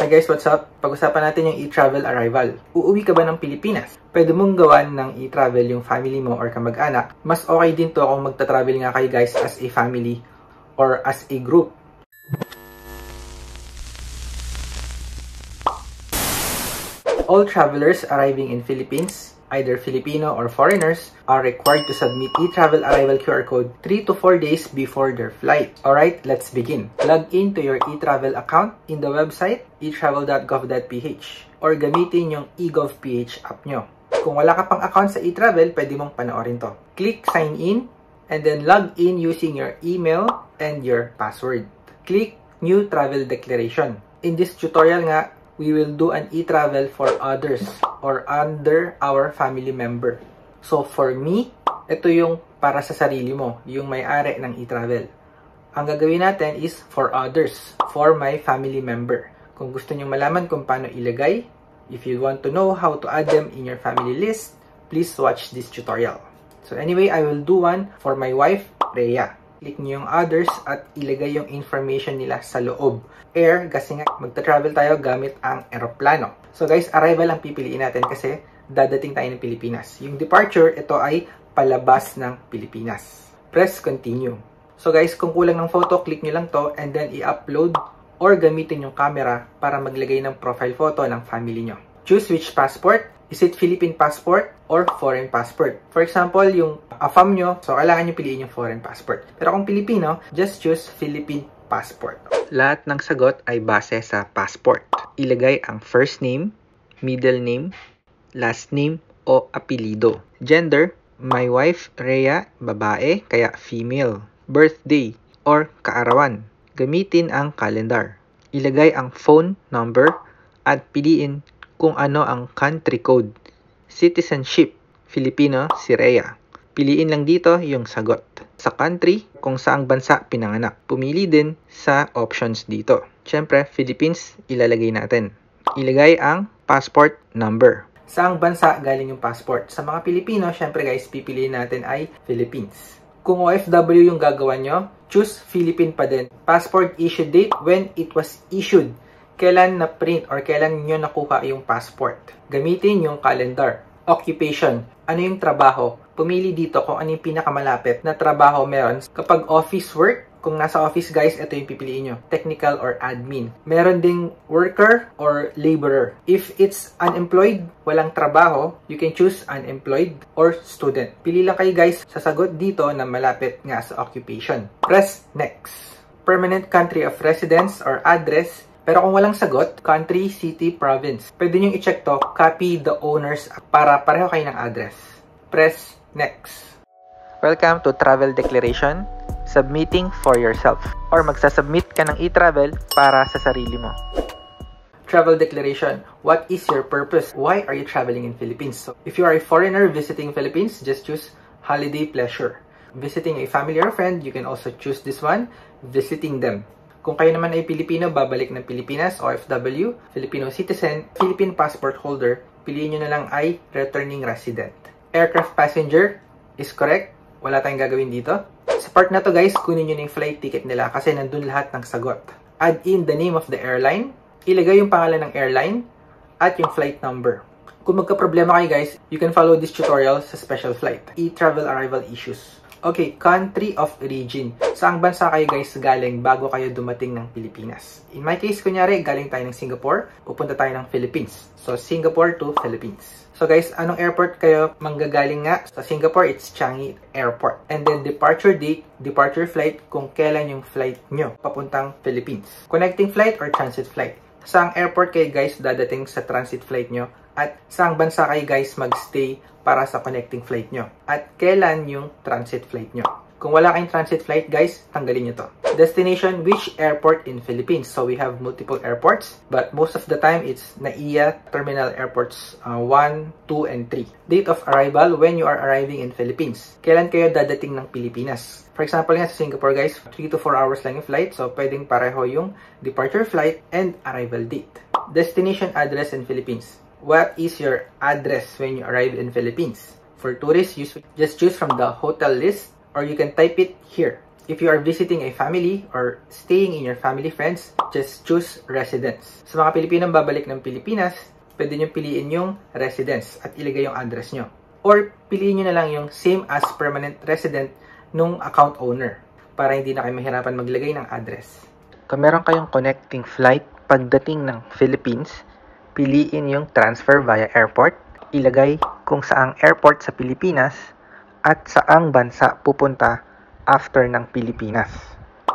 Hi guys, what's up? Pag-usapan natin yung e-travel arrival. Uuwi ka ba ng Pilipinas? Pwede mong gawan ng e-travel yung family mo or kamag-anak. Mas okay din to kung magta-travel nga kayo guys as a family or as a group. All travelers arriving in Philippines, either Filipino or foreigners, are required to submit e-travel arrival QR code 3 to 4 days before their flight. Alright, let's begin. Log in to your e-travel account in the website etravel.gov.ph or gamitin yung eGovPH app nyo. Kung wala ka pang account sa e-travel, pwede mong panoorin to. Click sign in and then log in using your email and your password. Click new travel declaration. In this tutorial nga, we will do an e-travel for others or under our family member. So for me, ito yung para sa sarili mo, yung may-ari ng e-travel. Ang gagawin natin is for others, for my family member. Kung gusto niyo malaman kung paano ilagay, if you want to know how to add them in your family list, please watch this tutorial. So anyway, I will do one for my wife, Rhea. Click niyo yung others at ilagay yung information nila sa loob. Air, kasi nga magta-travel tayo gamit ang eroplano. So guys, arrival ang pipiliin natin kasi dadating tayo ng Pilipinas. Yung departure, ito ay palabas ng Pilipinas. Press continue. So guys, kung kulang ng photo, click nyo lang to and then i-upload or gamitin yung camera para maglagay ng profile photo ng family nyo. Choose which passport. Is it Philippine passport or foreign passport? For example, yung AFAM nyo, so kailangan nyo piliin yung foreign passport. Pero kung Pilipino, just choose Philippine passport. Lahat ng sagot ay base sa passport. Ilagay ang first name, middle name, last name o apelido. Gender, my wife, Rhea, babae, kaya female. Birthday or kaarawan. Gamitin ang calendar. Ilagay ang phone number at piliin kung ano ang country code. Citizenship, Filipino si Rhea. Piliin lang dito yung sagot. Sa country, kung saang bansa pinanganak. Pumili din sa options dito. Siyempre, Philippines, ilalagay natin. Ilagay ang passport number. Saang bansa galing yung passport? Sa mga Pilipino, siyempre guys, pipiliin natin ay Philippines. Kung OFW yung gagawa nyo, choose Philippine pa din. Passport issue date, when it was issued. Kailan na-print or kailan nyo nakuha yung passport. Gamitin yung calendar. Occupation, ano yung trabaho? Pumili dito kung ano yung pinakamalapit na trabaho meron. Kapag office work, kung nasa office guys, ito yung pipiliin nyo. Technical or admin. Meron ding worker or laborer. If it's unemployed, walang trabaho, you can choose unemployed or student. Pili lang kayo guys sa sagot dito na malapit nga sa occupation. Press next. Permanent country of residence or address. Pero kung walang sagot, country, city, province. Pwede nyo i-check to, copy the owners para pareho kayo ng address. Press next. Welcome to Travel Declaration, submitting for yourself. Or magsasubmit ka ng e-travel para sa sarili mo. Travel Declaration, what is your purpose? Why are you traveling in Philippines? So, if you are a foreigner visiting Philippines, just choose holiday pleasure. Visiting a family or friend, you can also choose this one, visiting them. Kung kayo naman ay Pilipino, babalik ng Pilipinas, OFW, Filipino citizen, Philippine passport holder, piliin nyo na lang ay returning resident. Aircraft passenger is correct. Wala tayong gagawin dito. Sa part na to guys, kunin nyo na yung flight ticket nila kasi nandun lahat ng sagot. Add in the name of the airline, ilagay yung pangalan ng airline, at yung flight number. Kung magka-problema kayo guys, you can follow this tutorial sa special flight. E-travel arrival issues. Okay, country of origin. Saang bansa kayo guys galing bago kayo dumating ng Pilipinas? In my case, kunyari, galing tayo ng Singapore, pupunta tayo ng Philippines. So, Singapore to Philippines. So guys, anong airport kayo manggagaling nga? Sa Singapore, it's Changi Airport. And then, departure date, departure flight, kung kailan yung flight nyo papuntang Philippines. Connecting flight or transit flight? Saang airport kayo guys dadating sa transit flight nyo? At saang bansa kayo guys magstay para sa connecting flight nyo? At kailan yung transit flight nyo? Kung wala kayong transit flight guys, tanggalin nyo to. Destination, which airport in Philippines? So we have multiple airports, but most of the time it's NAIA Terminal Airports 1, 2, and 3. Date of arrival, when you are arriving in Philippines. Kailan kayo dadating ng Pilipinas? For example nga sa Singapore guys, 3 to 4 hours lang yung flight, so pwedeng pareho yung departure flight and arrival date. Destination address in Philippines. What is your address when you arrive in Philippines? For tourists, just choose from the hotel list or you can type it here. If you are visiting a family or staying in your family friends, just choose residence. Sa mga Pilipinong babalik ng Pilipinas, pwede nyo piliin yung residence at ilagay yung address nyo. Or piliin nyo na lang yung same as permanent resident nung account owner para hindi na kayo mahirapan maglagay ng address. Kung meron kayong connecting flight pagdating ng Philippines, piliin yung transfer via airport. Ilagay kung saang airport sa Pilipinas at saang bansa pupunta after ng Pilipinas.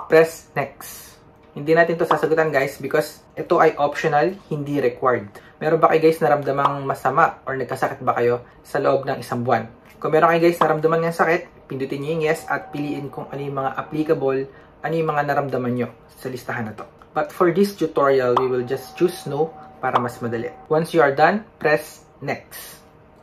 Press next. Hindi natin to sasagutan guys because ito ay optional, hindi required. Meron ba kayo guys naramdamang masama or nagkasakit ba kayo sa loob ng isang buwan? Kung meron kayo guys naramdaman ng sakit, pindutin nyo yung yes at piliin kung ano yung mga applicable, ano yung mga naramdaman nyo sa listahan na to. But for this tutorial, we will just choose no para mas madali. Once you are done, press next.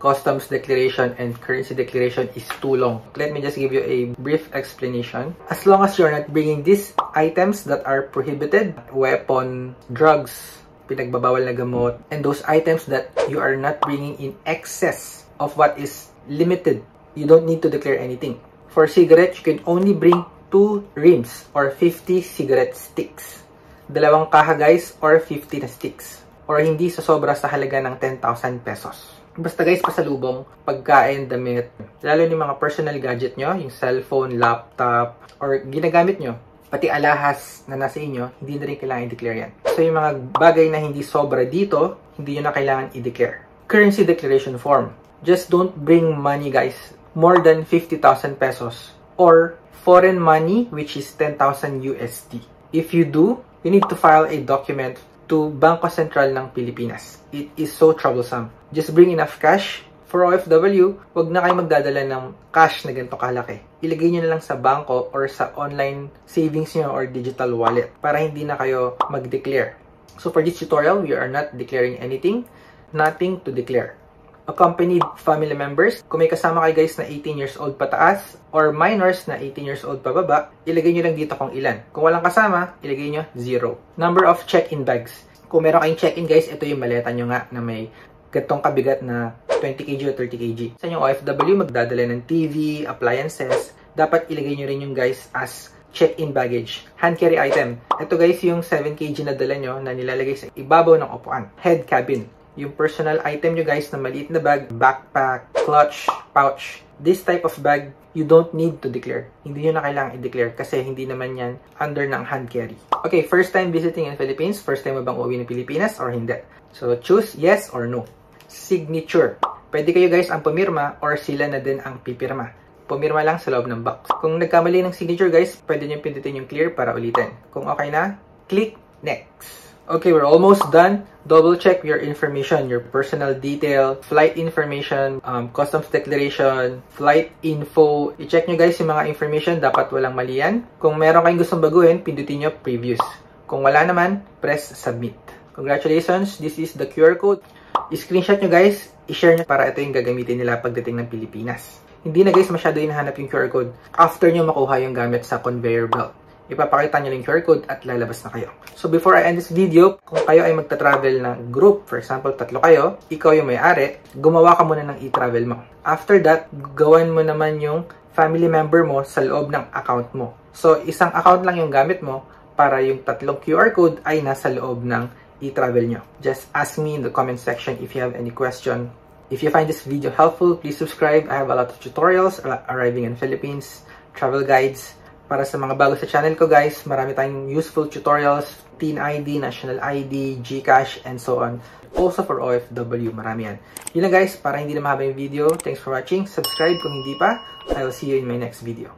Customs declaration and currency declaration is too long. Let me just give you a brief explanation. As long as you're not bringing these items that are prohibited, weapon, drugs, pinagbabawal na gamot, and those items that you are not bringing in excess of what is limited, you don't need to declare anything. For cigarettes, you can only bring 2 rims or 50 cigarette sticks. Dalawang kaha guys or 50 na sticks. Or hindi sobra sa halaga ng 10,000 pesos. Basta guys, pasalubong, pagkain, damit, lalo yung mga personal gadget nyo, yung cellphone, laptop, or ginagamit nyo, pati alahas na nasa inyo, hindi na rin kailangan i-declare yan. So yung mga bagay na hindi sobra dito, hindi nyo na kailangan i-declare. Currency declaration form. Just don't bring money guys, more than 50,000 pesos, or foreign money which is 10,000 USD. If you do, you need to file a document to Bangko Sentral ng Pilipinas. It is so troublesome. Just bring enough cash. For OFW, wag na kayo magdadala ng cash na ganito kalaki. Ilagay nyo na lang sa bangko or sa online savings nyo or digital wallet para hindi na kayo mag-declare. So for this tutorial, we are not declaring anything. Nothing to declare. Accompanied family members, kung may kasama kayo guys na 18 years old pataas or minors na 18 years old pababa, ilagay nyo lang dito kung ilan. Kung walang kasama, ilagay nyo 0. Number of check-in bags. Kung meron kayong check-in guys, ito yung maleta nyo nga na may gatong kabigat na 20 kg o 30 kg. Sa inyong OFW, magdadala ng TV, appliances, dapat ilagay nyo rin yung guys as check-in baggage. Hand carry item. Ito guys yung 7 kg na dala nyo na nilalagay sa ibabaw ng upuan. Head cabin. Yung personal item nyo guys na maliit na bag, backpack, clutch, pouch. This type of bag, you don't need to declare. Hindi nyo na kailangan i-declare kasi hindi naman yan under ng hand carry. Okay, first time visiting in Philippines. First time mo bang uwi ng Pilipinas or hindi? So choose yes or no. Signature. Pwede kayo guys ang pumirma or sila na din ang pipirma. Pumirma lang sa loob ng box. Kung nagkamali ng signature guys, pwede nyo pindutin yung clear para ulitin. Kung okay na, click next. Okay, we're almost done. Double check your information, your personal detail, flight information, customs declaration, flight info. I-check nyo guys yung mga information, dapat walang mali yan. Kung meron kayong gustong baguhin, pindutin nyo previous. Kung wala naman, press submit. Congratulations, this is the QR code. I-screenshot nyo guys, i-share nyo para ito yung gagamitin nila pagdating ng Pilipinas. Hindi na guys masyado hinahanap yung QR code after nyo makuha yung gamit sa conveyor belt. Ipapakita nyo yung QR code at lalabas na kayo. So before I end this video, kung kayo ay magta-travel ng group, for example, 3 kayo, ikaw yung may-ari, gumawa ka muna ng e-travel mo. After that, gawan mo naman yung family member mo sa loob ng account mo. So isang account lang yung gamit mo para yung 3 QR code ay nasa loob ng i-travel nyo. Just ask me in the comment section if you have any question. If you find this video helpful, please subscribe. I have a lot of tutorials arriving in Philippines, travel guides. Para sa mga bago sa channel ko guys, marami tayong useful tutorials, Teen ID, National ID, GCash, and so on. Also for OFW, marami yan. Yun lang guys, para hindi na mahaba yung video. Thanks for watching. Subscribe kung hindi pa. I will see you in my next video.